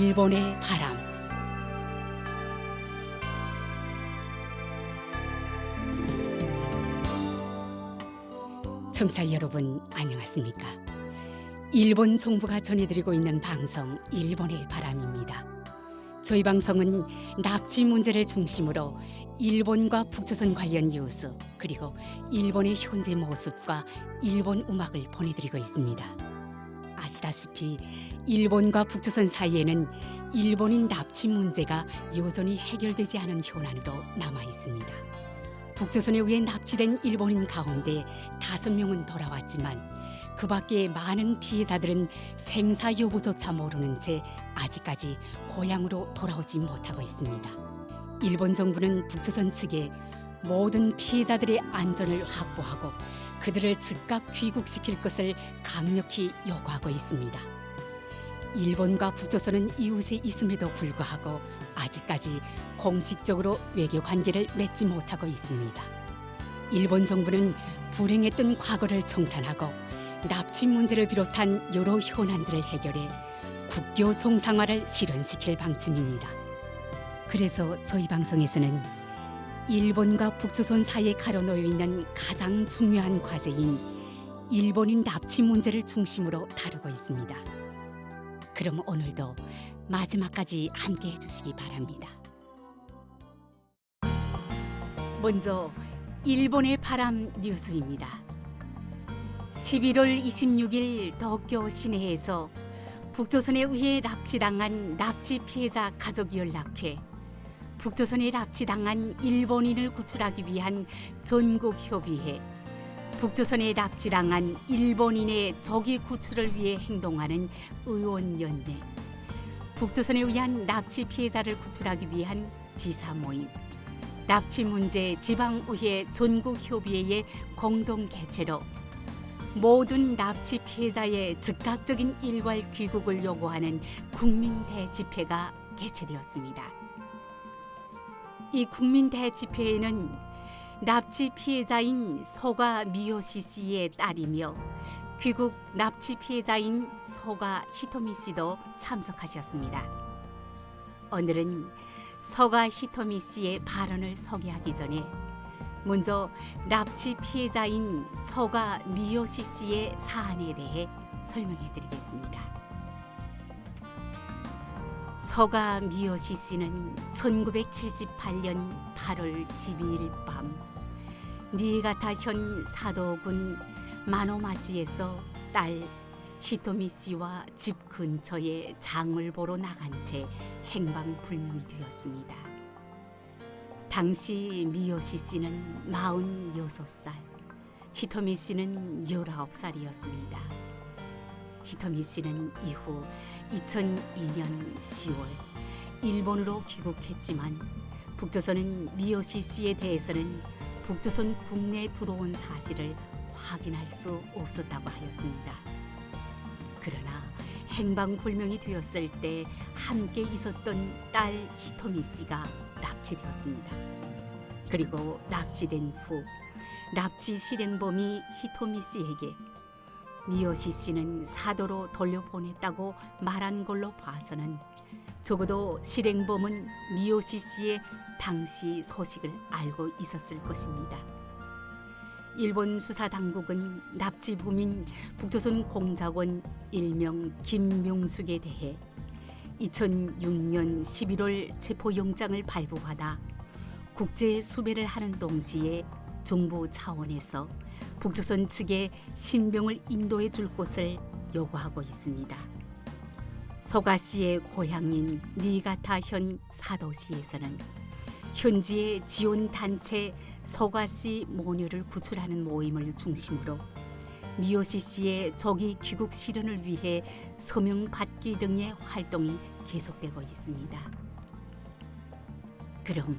일본의 바람. 청취자 여러분 안녕하십니까? 일본 정부가 전해드리고 있는 방송 일본의 바람입니다. 저희 방송은 납치 문제를 중심으로 일본과 북조선 관련 뉴스 그리고 일본의 현재 모습과 일본 음악을 보내드리고 있습니다. 아시다시피 일본과 북조선 사이에는 일본인 납치 문제가 여전히 해결되지 않은 현안으로 남아 있습니다. 북조선에 의해 납치된 일본인 가운데 5명은 돌아왔지만 그 밖에 많은 피해자들은 생사 여부조차 모르는 채 아직까지 고향으로 돌아오지 못하고 있습니다. 일본 정부는 북조선 측에 모든 피해자들의 안전을 확보하고 그들을 즉각 귀국시킬 것을 강력히 요구하고 있습니다. 일본과 북조선은 이웃에 있음에도 불구하고 아직까지 공식적으로 외교 관계를 맺지 못하고 있습니다. 일본 정부는 불행했던 과거를 청산하고 납치 문제를 비롯한 여러 현안들을 해결해 국교 정상화를 실현시킬 방침입니다. 그래서 저희 방송에서는 일본과 북조선 사이에 가려놓여 있는 가장 중요한 과제인 일본인 납치 문제를 중심으로 다루고 있습니다. 그럼 오늘도 마지막까지 함께 해주시기 바랍니다. 먼저 일본의 바람 뉴스입니다. 11월 26일 도쿄 시내에서 북조선에 의해 납치당한 납치 피해자 가족연락회, 북조선에 납치당한 일본인을 구출하기 위한 전국협의회, 북조선에 납치당한 일본인의 조기 구출을 위해 행동하는 의원연대, 북조선에 의한 납치 피해자를 구출하기 위한 지사모임, 납치 문제 지방의회 전국협의회의 공동 개최로 모든 납치 피해자의 즉각적인 일괄 귀국을 요구하는 국민대집회가 개최되었습니다. 이 국민대집회에는 납치 피해자인 소가 미요시 씨의 딸이며 귀국 납치 피해자인 소가 히토미 씨도 참석하셨습니다. 오늘은 소가 히토미 씨의 발언을 소개하기 전에 먼저 납치 피해자인 소가 미요시 씨의 사안에 대해 설명해 드리겠습니다. 소가 미요시 씨는 1978년 8월 12일 밤 니가타현 사도군 마노마지에서 딸 히토미 씨와 집 근처에 장을 보러 나간 채 행방불명이 되었습니다. 당시 미요시 씨는 46살, 히토미 씨는 19살이었습니다. 히토미 씨는 이후 2002년 10월 일본으로 귀국했지만 북조선은 미요시 씨에 대해서는 북조선 국내에 들어온 사실을 확인할 수 없었다고 하였습니다. 그러나 행방불명이 되었을 때 함께 있었던 딸 히토미 씨가 납치되었습니다. 그리고 납치된 후 납치 실행범이 히토미 씨에게 미요시 씨는 사도로 돌려보냈다고 말한 걸로 봐서는 적어도 실행범은 미요시 씨의 당시 소식을 알고 있었을 것입니다. 일본 수사당국은 납치범인 북조선 공작원 일명 김명숙에 대해 2006년 11월 체포영장을 발부받아 국제 수배를 하는 동시에 정부 차원에서 북조선 측에 신병을 인도해 줄 것을 요구하고 있습니다. 소가 씨의 고향인 니가타현 사도시에서는 현지의 지원 단체 소가 씨 모녀를 구출하는 모임을 중심으로 미요시 씨의 조기 귀국 실현을 위해 서명 받기 등의 활동이 계속되고 있습니다. 그럼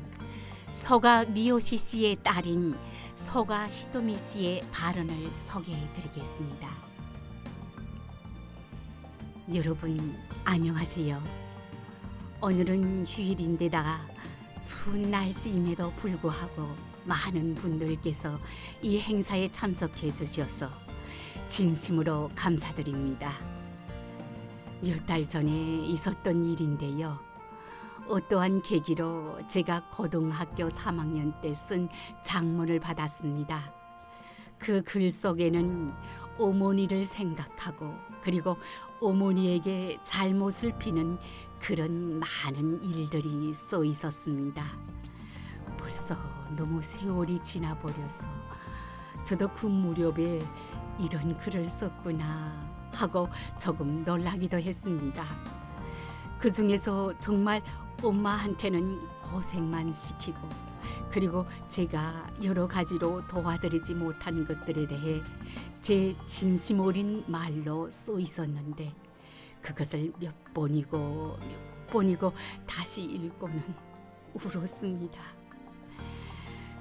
소가 미요시 씨의 딸인 소가 히토미 씨의 발언을 소개해 드리겠습니다. 여러분 안녕하세요. 오늘은 휴일인데다가 추운 날씨임에도 불구하고 많은 분들께서 이 행사에 참석해 주셔서 진심으로 감사드립니다. 몇 달 전에 있었던 일인데요. 어떠한 계기로 제가 고등학교 3학년 때 쓴 장문을 받았습니다. 그 글 속에는 어머니를 생각하고 그리고 어머니에게 잘못을 비는 그런 많은 일들이 써 있었습니다. 벌써 너무 세월이 지나버려서 저도 그 무렵에 이런 글을 썼구나 하고 조금 놀라기도 했습니다. 그 중에서 정말 엄마한테는 고생만 시키고 그리고 제가 여러 가지로 도와드리지 못한 것들에 대해 제 진심 어린 말로 써 있었는데 그것을 몇 번이고 다시 읽고는 울었습니다.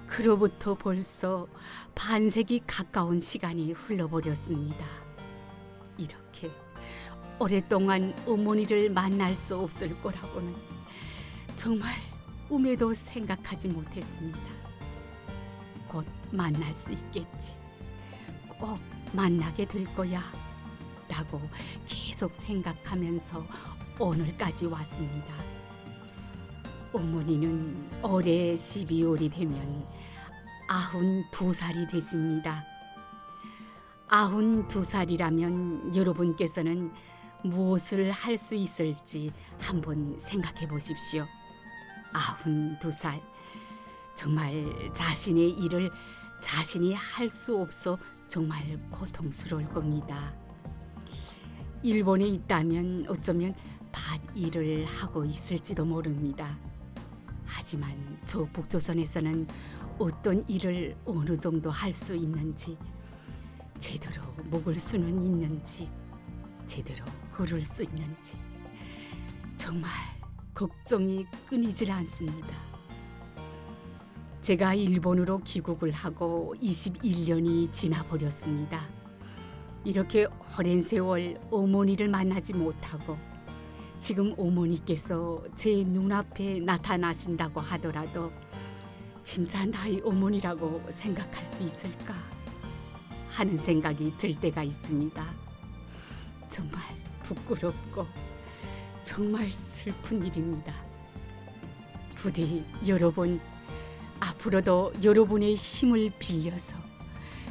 그로부터 벌써 반세기 가까운 시간이 흘러버렸습니다. 이렇게 오랫동안 어머니를 만날 수 없을 거라고는 정말 꿈에도 생각하지 못했습니다. 곧 만날 수 있겠지. 꼭 만나게 될 거야. 라고 계속 생각하면서 오늘까지 왔습니다. 어머니는 올해 12월이 되면 92살이 되십니다. 92살이라면 여러분께서는 무엇을 할 수 있을지 한번 생각해 보십시오. 92살. 정말 자신의 일을 자신이 할 수 없어 정말 고통스러울 겁니다. 일본에 있다면 어쩌면 밭일을 하고 있을지도 모릅니다. 하지만 저 북조선에서는 어떤 일을 어느 정도 할 수 있는지, 제대로 먹을 수는 있는지, 제대로 걸을 수 있는지 정말 걱정이 끊이질 않습니다. 제가 일본으로 귀국을 하고 21년이 지나버렸습니다. 이렇게 오랜 세월 어머니를 만나지 못하고 지금 어머니께서 제 눈앞에 나타나신다고 하더라도 진짜 나의 어머니라고 생각할 수 있을까 하는 생각이 들 때가 있습니다. 정말 부끄럽고 정말 슬픈 일입니다. 부디 여러분, 앞으로도 여러분의 힘을 빌려서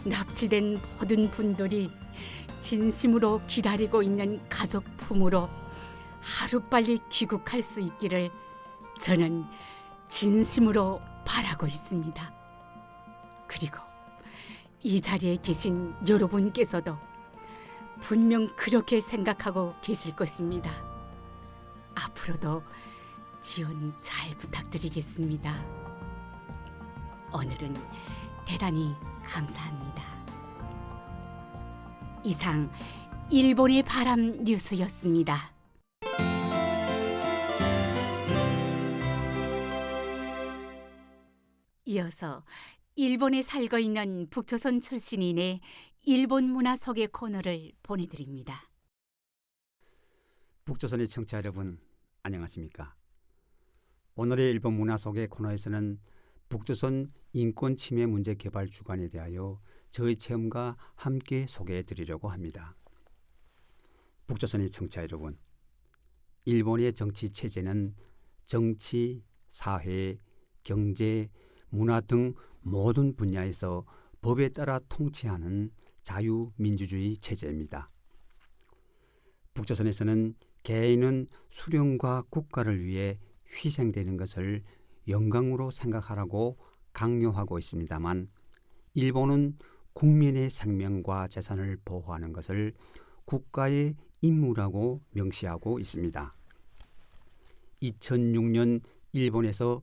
납치된 모든 분들이 진심으로 기다리고 있는 가족 품으로 하루빨리 귀국할 수 있기를 저는 진심으로 바라고 있습니다. 그리고 이 자리에 계신 여러분께서도 분명 그렇게 생각하고 계실 것입니다. 앞으로도 지원 잘 부탁드리겠습니다. 오늘은 대단히 감사합니다. 이상 일본의 바람 뉴스였습니다. 이어서 일본에 살고 있는 북조선 출신인의 일본 문화 소개 코너를 보내드립니다. 북조선의 청취자 여러분, 안녕하십니까? 오늘의 일본 문화 소개 코너에서는 북조선 인권 침해 문제 개발 주관에 대하여 저의 체험과 함께 소개해 드리려고 합니다. 북조선의 청취자 여러분, 일본의 정치 체제는 정치, 사회, 경제, 문화 등 모든 분야에서 법에 따라 통치하는 자유민주주의 체제입니다. 북조선에서는 개인은 수령과 국가를 위해 희생되는 것을 영광으로 생각하라고 강요하고 있습니다만, 일본은 국민의 생명과 재산을 보호하는 것을 국가의 임무라고 명시하고 있습니다. 2006년 일본에서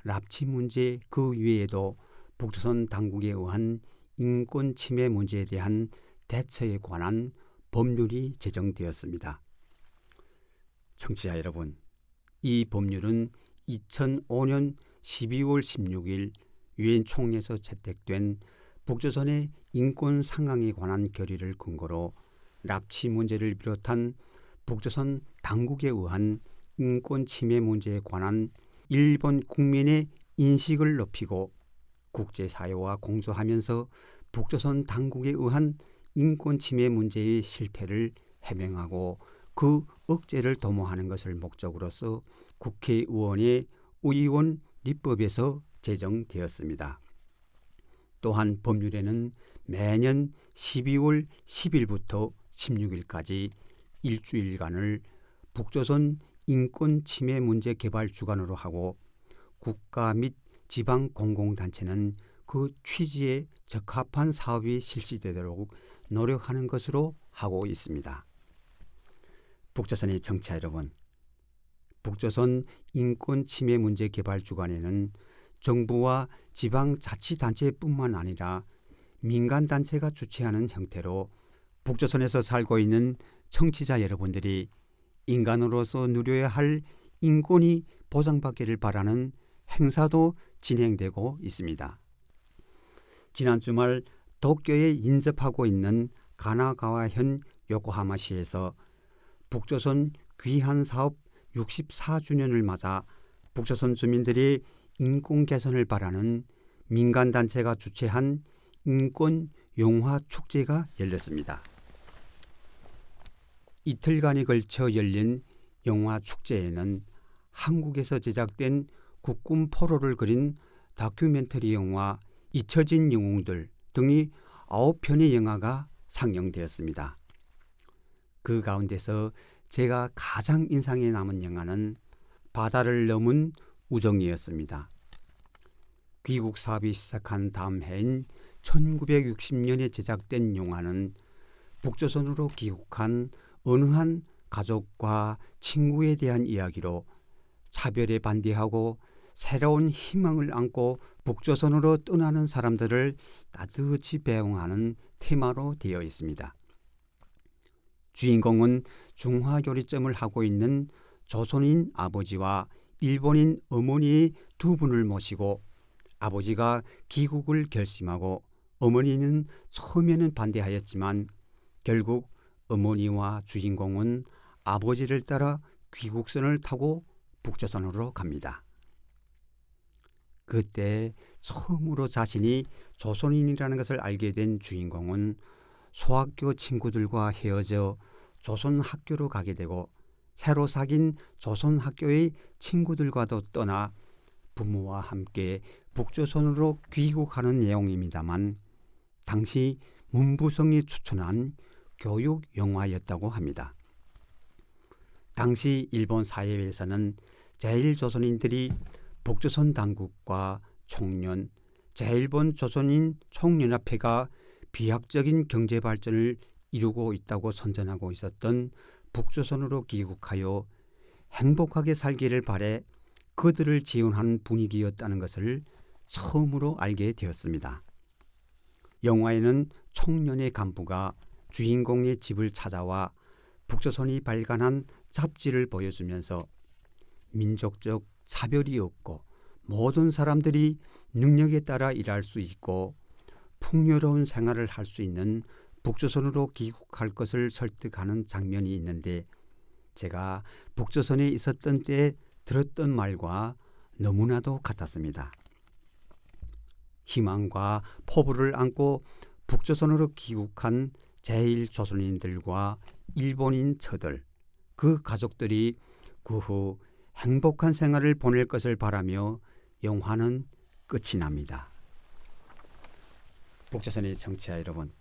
납치 문제 그 외에도 북조선 당국에 의한 인권 침해 문제에 대한 대처에 관한 법률이 제정되었습니다. 청취자 여러분, 이 법률은 2005년 12월 16일 유엔 총회에서 채택된 북조선의 인권 상황에 관한 결의를 근거로 납치 문제를 비롯한 북조선 당국에 의한 인권 침해 문제에 관한 일본 국민의 인식을 높이고 국제사회와 공조하면서 북조선 당국에 의한 인권 침해 문제의 실태를 해명하고 그 억제를 도모하는 것을 목적으로서 국회의원의 의원立법에서 제정되었습니다. 또한 법률에는 매년 12월 10일부터 16일까지 일주일간을 북조선 인권 침해 문제 개발 주간으로 하고 국가 및 지방 공공단체는 그 취지에 적합한 사업이 실시되도록 노력하는 것으로 하고 있습니다. 북조선의 청취자 여러분, 북조선 인권 침해 문제 개발 주간에는 정부와 지방자치단체뿐만 아니라 민간단체가 주최하는 형태로 북조선에서 살고 있는 청취자 여러분들이 인간으로서 누려야 할 인권이 보장받기를 바라는 행사도 진행되고 있습니다. 지난 주말 도쿄에 인접하고 있는 가나가와현 요코하마시에서 북조선 귀한사업 64주년을 맞아 북조선 주민들이 인권 개선을 바라는 민간단체가 주최한 인권 용화 축제가 열렸습니다. 이틀간에 걸쳐 열린 영화 축제에는 한국에서 제작된 국군 포로를 그린 다큐멘터리 영화 잊혀진 영웅들 등이 9편의 영화가 상영되었습니다. 그 가운데서 제가 가장 인상에 남은 영화는 바다를 넘은 우정이었습니다. 귀국 사업이 시작한 다음 해인 1960년에 제작된 영화는 북조선으로 귀국한 어느 한 가족과 친구에 대한 이야기로 차별에 반대하고 새로운 희망을 안고 북조선으로 떠나는 사람들을 따뜻이 배웅하는 테마로 되어 있습니다. 주인공은 중화요리점을 하고 있는 조선인 아버지와 일본인 어머니의 두 분을 모시고 아버지가 귀국을 결심하고 어머니는 처음에는 반대하였지만 결국 어머니와 주인공은 아버지를 따라 귀국선을 타고 북조선으로 갑니다. 그때 처음으로 자신이 조선인이라는 것을 알게 된 주인공은 소학교 친구들과 헤어져 조선 학교로 가게 되고 새로 사귄 조선 학교의 친구들과도 떠나 부모와 함께 북조선으로 귀국하는 내용입니다만 당시 문부성이 추천한 교육 영화였다고 합니다. 당시 일본 사회에서는 제1조선인들이 북조선 당국과 총련, 제1본 조선인 총연합회가 비약적인 경제 발전을 이루고 있다고 선전하고 있었던 북조선으로 귀국하여 행복하게 살기를 바래 그들을 지원하는 분위기였다는 것을 처음으로 알게 되었습니다. 영화에는 총련의 간부가 주인공의 집을 찾아와 북조선이 발간한 잡지를 보여주면서 민족적 차별이 없고 모든 사람들이 능력에 따라 일할 수 있고 풍요로운 생활을 할 수 있는 북조선으로 귀국할 것을 설득하는 장면이 있는데 제가 북조선에 있었던 때에 들었던 말과 너무나도 같았습니다. 희망과 포부를 안고 북조선으로 귀국한 제1조선인들과 일본인 처들, 그 가족들이 그 후 행복한 생활을 보낼 것을 바라며 영화는 끝이 납니다. 북조선의 청취자 여러분,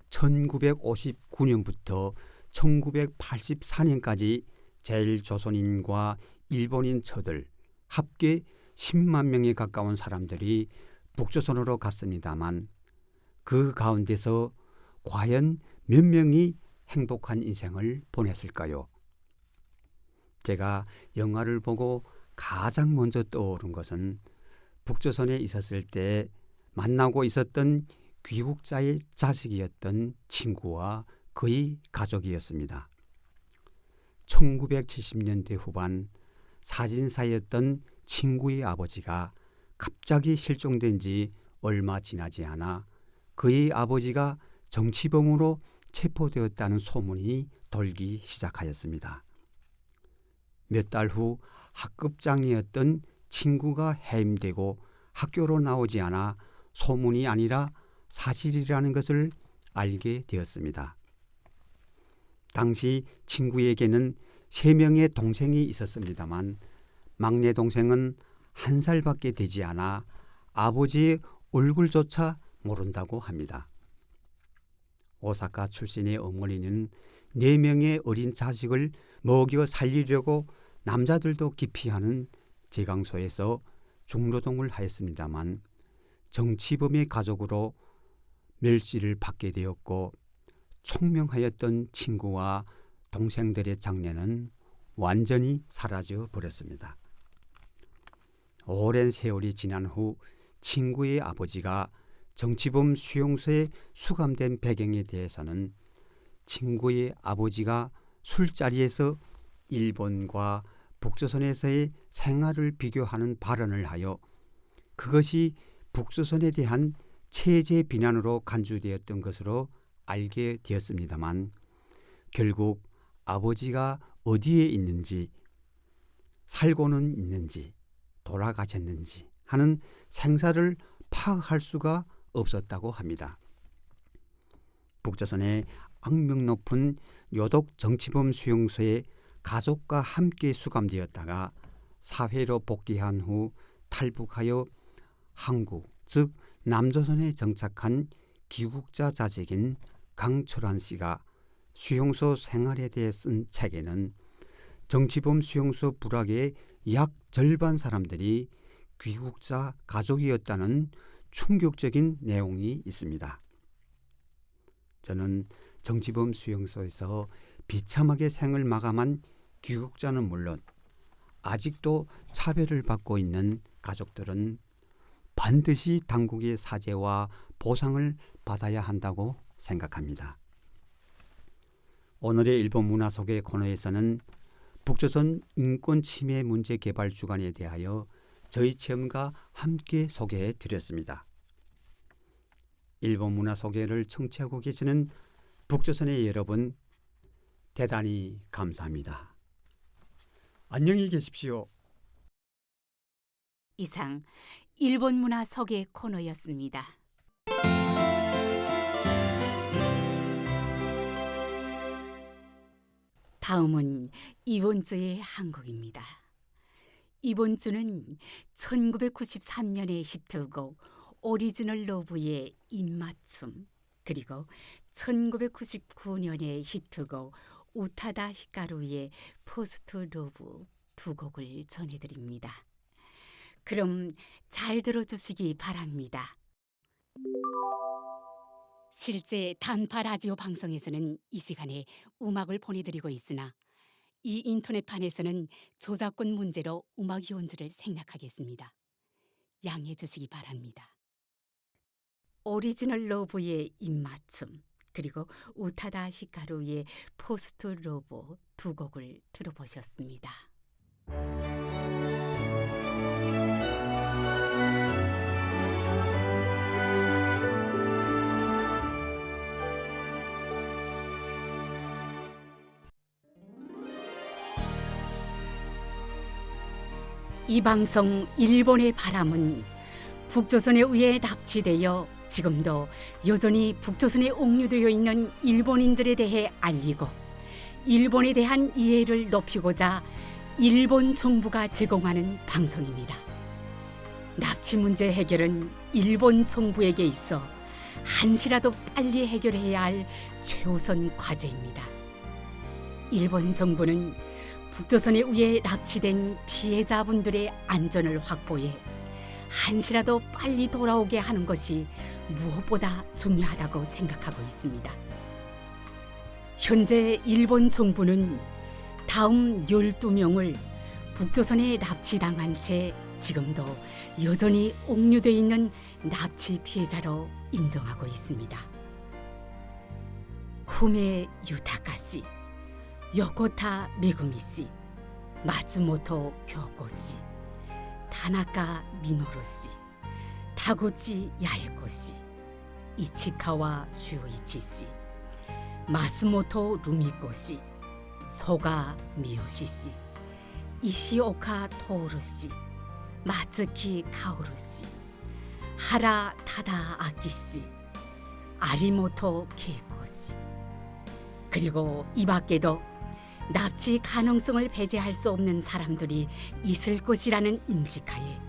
1959년부터 1984년까지 제1조선인과 일본인 처들 합계 10만 명에 가까운 사람들이 북조선으로 갔습니다만 그 가운데서 과연 몇 명이 행복한 인생을 보냈을까요? 제가 영화를 보고 가장 먼저 떠오른 것은 북조선에 있었을 때 만나고 있었던 귀국자의 자식이었던 친구와 그의 가족이었습니다. 1970년대 후반 사진사였던 친구의 아버지가 갑자기 실종된 지 얼마 지나지 않아 그의 아버지가 정치범으로 체포되었다는 소문이 돌기 시작하였습니다. 몇 달 후 학급장이었던 친구가 해임되고 학교로 나오지 않아 소문이 아니라 사실이라는 것을 알게 되었습니다. 당시 친구에게는 3명의 동생이 있었습니다만 막내 동생은 1살밖에 되지 않아 아버지의 얼굴조차 모른다고 합니다. 오사카 출신의 어머니는 4명의 어린 자식을 먹여 살리려고 남자들도 기피하는 제강소에서 중노동을 하였습니다만 정치범의 가족으로 멸시를 받게 되었고 총명하였던 친구와 동생들의 장래는 완전히 사라져 버렸습니다. 오랜 세월이 지난 후 친구의 아버지가 정치범 수용소에 수감된 배경에 대해서는 친구의 아버지가 술자리에서 일본과 북조선에서의 생활을 비교하는 발언을 하여 그것이 북조선에 대한 체제 비난으로 간주되었던 것으로 알게 되었습니다만 결국 아버지가 어디에 있는지, 살고는 있는지, 돌아가셨는지 하는 생사를 파악할 수가 없었다고 합니다. 북조선의 악명 높은 요독 정치범 수용소에 가족과 함께 수감되었다가 사회로 복귀한 후 탈북하여 한국, 즉 남조선에 정착한 귀국자 자식인 강철환 씨가 수용소 생활에 대해 쓴 책에는 정치범 수용소 불악의 약 절반 사람들이 귀국자 가족이었다는 충격적인 내용이 있습니다. 저는 정치범 수용소에서 비참하게 생을 마감한 귀국자는 물론 아직도 차별을 받고 있는 가족들은 반드시 당국의 사죄와 보상을 받아야 한다고 생각합니다. 오늘의 일본 문화 속의 코너에서는 북조선 인권 침해 문제 개발 주간에 대하여 저희 체험과 함께 소개해 드렸습니다. 일본 문화 소개를 청취하고 계시는 북조선의 여러분, 대단히 감사합니다. 안녕히 계십시오. 이상 일본 문화 소개 코너였습니다. 다음은 이번 주의 한국입니다. 이번 주는 1993년의 히트곡 오리지널 러브의 입맞춤, 그리고 1999년의 히트곡 우타다 히카루의 포스트 러브 두 곡을 전해드립니다. 그럼 잘 들어주시기 바랍니다. 실제 단파 라디오 방송에서는 이 시간에 음악을 보내드리고 있으나 이 인터넷판에서는 저작권 문제로 음악 연주를 생략하겠습니다. 양해해 주시기 바랍니다. 오리지널 러브의 입맞춤, 그리고 우타다 히카루의 포스트 러브 두 곡을 들어보셨습니다. 이 방송 일본의 바람은 북조선에 의해 납치되어 지금도 여전히 북조선에 옥류되어 있는 일본인들에 대해 알리고 일본에 대한 이해를 높이고자 일본 정부가 제공하는 방송입니다. 납치 문제 해결은 일본 정부에게 있어 한시라도 빨리 해결해야 할 최우선 과제입니다. 일본 정부는 북조선에 의해 납치된 피해자분들의 안전을 확보해 한시라도 빨리 돌아오게 하는 것이 무엇보다 중요하다고 생각하고 있습니다. 현재 일본 정부는 다음 12명을 북조선에 납치당한 채 지금도 여전히 옥류되어 있는 납치 피해자로 인정하고 있습니다. 후메 유타카 씨, 요코타 메구미 씨, 마츠모토 교코 씨, 타나카 미노루 씨, 타구치 야에코 씨, 이치카와 슈이치 씨, 마스모토 루미코 씨, 소가 미요시 씨, 이시오카 토오루 씨, 마츠키 카오루 씨, 하라 타다 아키 씨, 아리모토 케이코 씨, 그리고 이 밖에도 납치 가능성을 배제할 수 없는 사람들이 있을 것이라는 인식하에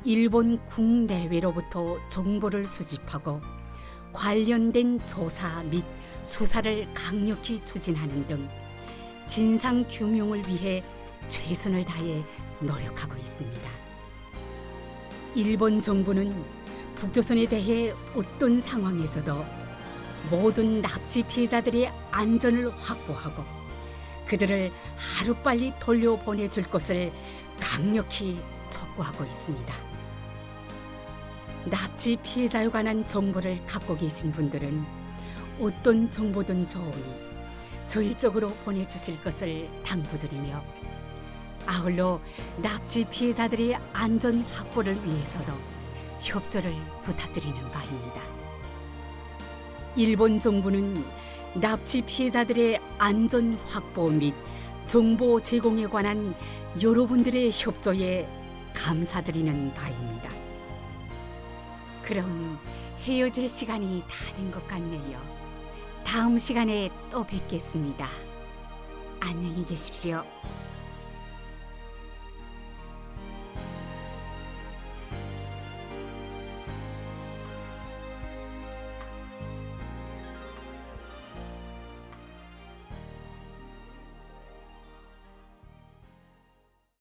일본 국내외로부터 정보를 수집하고 관련된 조사 및 수사를 강력히 추진하는 등 진상 규명을 위해 최선을 다해 노력하고 있습니다. 일본 정부는 북조선에 대해 어떤 상황에서도 모든 납치 피해자들의 안전을 확보하고 그들을 하루빨리 돌려보내줄 것을 강력히 촉구하고 있습니다. 납치 피해자에 관한 정보를 갖고 계신 분들은 어떤 정보든 좋으니 저희 쪽으로 보내주실 것을 당부드리며 아울러 납치 피해자들의 안전 확보를 위해서도 협조를 부탁드리는 바입니다. 일본 정부는 납치 피해자들의 안전 확보 및 정보 제공에 관한 여러분들의 협조에 감사드리는 바입니다. 그럼 헤어질 시간이 다 된 것 같네요. 다음 시간에 또 뵙겠습니다. 안녕히 계십시오.